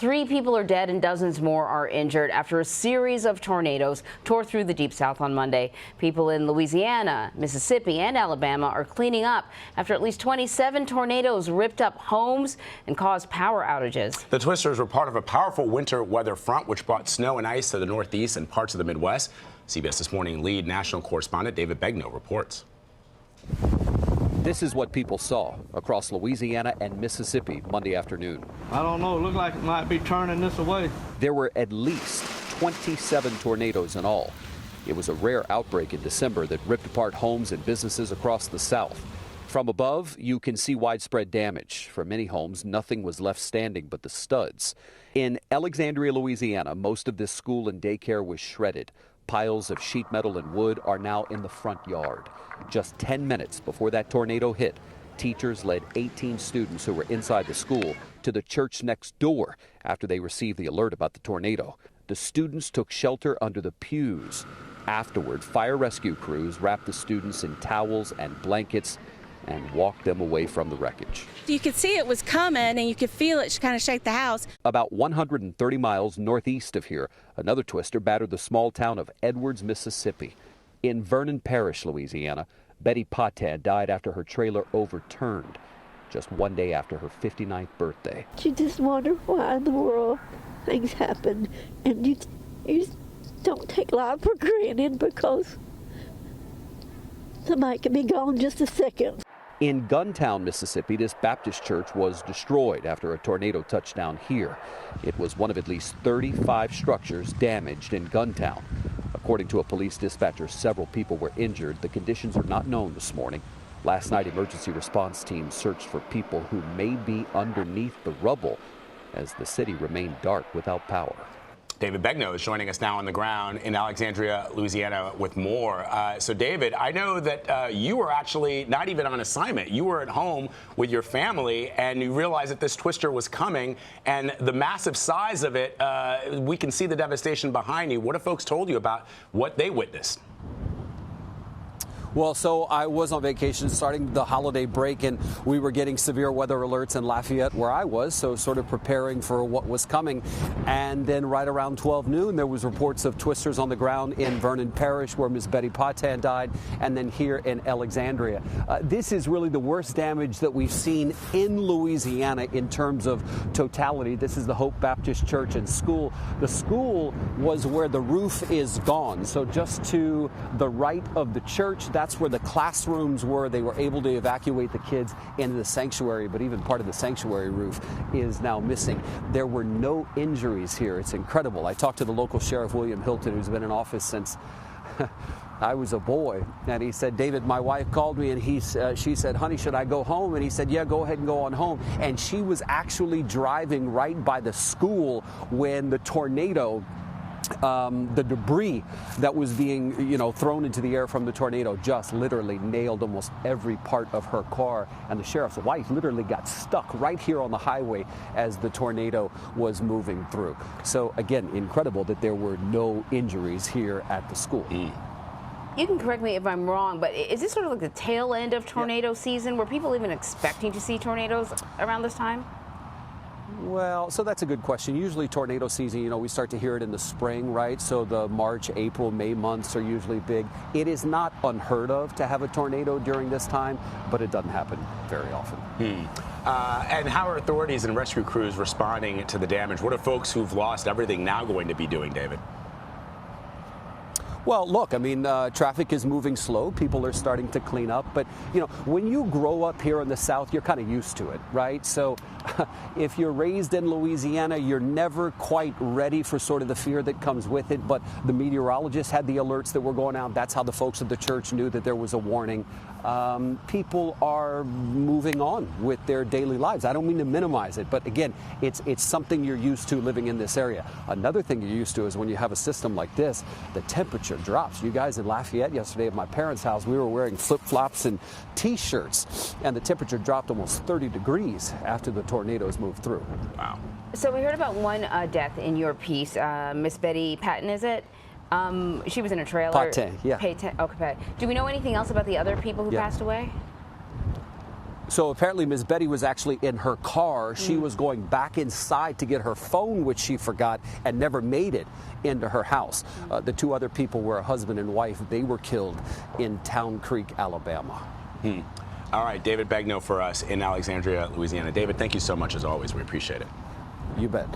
3 people are dead and dozens more are injured after a series of tornadoes tore through the Deep South on Monday. People in Louisiana, Mississippi, and Alabama are cleaning up after at least 27 tornadoes ripped up homes and caused power outages. The twisters were part of a powerful winter weather front which brought snow and ice to the Northeast and parts of the Midwest. CBS This Morning lead national correspondent David Begnaud reports. This is what people saw across Louisiana and Mississippi Monday afternoon. I don't know. It looked like it might be turning this way. There were at least 27 tornadoes in all. It was a rare outbreak in December that ripped apart homes and businesses across the South. From above, you can see widespread damage. For many homes, nothing was left standing but the studs. In Alexandria, Louisiana, most of this school and daycare was shredded. Piles of sheet metal and wood are now in the front yard. Just 10 minutes before that tornado hit, teachers led 18 students who were inside the school to the church next door after they received the alert about the tornado. The students took shelter under the pews. Afterward, fire rescue crews wrapped the students in towels and blankets and walked them away from the wreckage. You could see it was coming and you could feel it kind of shake the house. About 130 miles northeast of here, another twister battered the small town of Edwards, Mississippi. In Vernon Parish, Louisiana, Betty Begnaud died after her trailer overturned just one day after her 59th birthday. You just wonder why in the world things happen, and you don't take life for granted because somebody can be gone just a second. In Guntown, Mississippi, this Baptist church was destroyed after a tornado touched down here. It was one of at least 35 structures damaged in Guntown. According to a police dispatcher, several people were injured. The conditions are not known this morning. Last night, emergency response teams searched for people who may be underneath the rubble as the city remained dark without power. David Begnaud is joining us now on the ground in Alexandria, Louisiana with more. So, David, I know that you were actually not even on assignment. You were at home with your family, and you realized that this twister was coming, and the massive size of it, we can see the devastation behind you. What have folks told you about what they witnessed? Well, so I was on vacation starting the holiday break, and we were getting severe weather alerts in Lafayette where I was, so sort of preparing for what was coming. And then right around 12 noon, there was reports of twisters on the ground in Vernon Parish where Miss Betty Begnaud died, and then here in Alexandria. This is really the worst damage that we've seen in Louisiana in terms of totality. This is the Hope Baptist Church and School. The school was where the roof is gone, so just to the right of the church, that's where the classrooms were. They were able to evacuate the kids into the sanctuary, but even part of the sanctuary roof is now missing. There were no injuries here. It's incredible. I talked to the local sheriff, William Hilton, who's been in office since I was a boy, and he said, David, my wife called me, and she said, honey, should I go home? And he said, yeah, go ahead and go on home. And she was actually driving right by the school when the tornado, the debris that was being, thrown into the air from the tornado just literally nailed almost every part of her car. And the sheriff's wife literally got stuck right here on the highway as the tornado was moving through. So again, incredible that there were no injuries here at the school. You can correct me if I'm wrong, but is this sort of like the tail end of tornado season? Were people even expecting to see tornadoes around this time? Well, so that's a good question. Usually tornado season, we start to hear it in the spring, right? So the March, April, May months are usually big. It is not unheard of to have a tornado during this time, but it doesn't happen very often. And how are authorities and rescue crews responding to the damage? What are folks who've lost everything now going to be doing, David? Well, look, traffic is moving slow. People are starting to clean up. But, when you grow up here in the South, you're kind of used to it, right? So if you're raised in Louisiana, you're never quite ready for sort of the fear that comes with it. But the meteorologists had the alerts that were going out. That's how the folks at the church knew that there was a warning. People are moving on with their daily lives. I don't mean to minimize it, but again, it's something you're used to living in this area. Another thing you're used to is when you have a system like this, the temperature drops. You guys in Lafayette yesterday at my parents' house, we were wearing flip-flops and T-shirts, and the temperature dropped almost 30 degrees after the tornadoes moved through. Wow. So we heard about one death in your piece, Miss Betty Begnaud, is it? She was in a trailer. Begnaud, yeah. Okay. Do we know anything else about the other people who passed away? So apparently Ms. Betty was actually in her car. She was going back inside to get her phone, which she forgot, and never made it into her house. The two other people were a husband and wife. They were killed in Town Creek, Alabama. All right, David Begnaud for us in Alexandria, Louisiana. David, thank you so much as always. We appreciate it. You bet.